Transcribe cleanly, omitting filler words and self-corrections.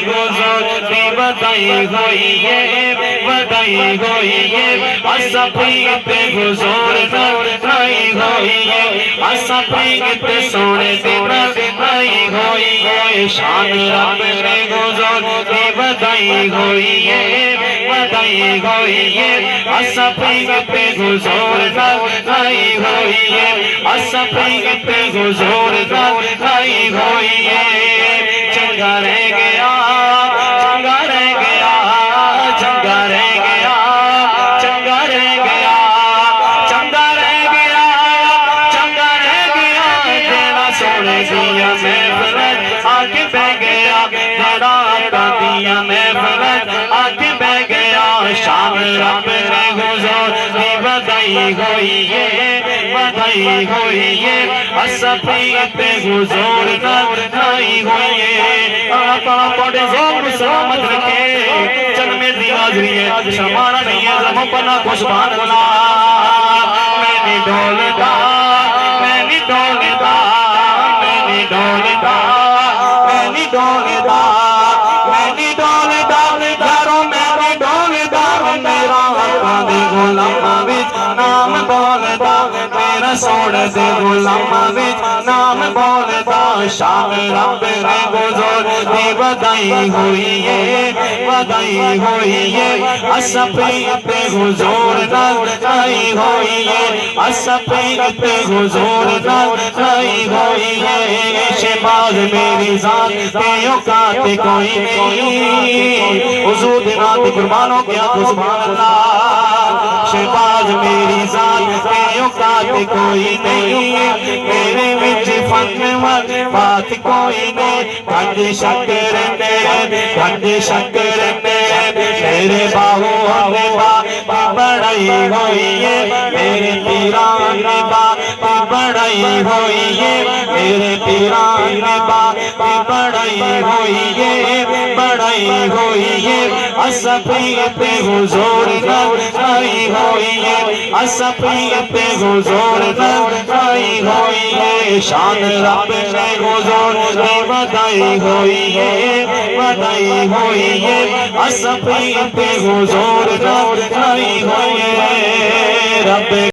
حضور دی بدائی ہوئی ہے بدائی ہوئی ہے اسا پریت حضور نائی ہوئی ہے اسا پریت سونے دی نائی ہوئی ہے شان رب نے حضور دی بدائی ہوئی ہے بدائی ہوئی ہے اسا پریت حضور نائی ہوئی ہے اسا پریت حضور نائی ہوئی ہے چنگا رہ گیا چنگا رہ گیا چنگا رہ گیا چنگا رہ گیا چنگا رہ گیا چنگا رہ گیا تیرا سونے دیا محفلت آگے بہ گیا تیرا آقا دیا محفلت آگے بہ گیا شان رب نے حضور دی بدائی ہوئی ہے بدائی ہوئی ہے اسا پریت حضور نائی ہوئی ہے اللہ پڑے زور سلامت رکھے چند میں دی حاضری ہے شمارا نہیں ہے زموں پنا کو سبحان اللہ میں نہیں ڈولتا میں نہیں ڈولتا میں نہیں ڈولتا میں نہیں ڈولتا میں نہیں ڈولتا یارو میں نہیں ڈولتا میرا آقا دے غلام وچ نام بولتا میرا سوڑ دے غلام وچ نام بولتا شان رب نے حضور دی بدائی ہوئی ہے بدائی ہوئی ہے اسا پریت حضور نائی ہوئی ہے اسا پریت حضور نائی ہوئی ہے شہباز میری ذات کے اوقات کوئی نہیں حضور دی رات قربانوں کیا سبحان اللہ شہباز میری ذات کے اوقات کوئی نہیں میرے وچ فن بات کوئی نہیں گھنڈ شکر میرے باہو نے بڑائی ہوئی ہے میرے پیران نے بڑائی ہوئی ہے میرے پیران نے بڑائی ہوئی ہے بڑائی ہوئی ہے اسا پریت حضور نائی ہوئی ہے اسا پریت حضور نائی ہوئی ہے شان رب نے حضور دی بدائی ہوئی ہے بدائی ہوئی ہے اسا پریت حضور نائی ہوئی ہے رب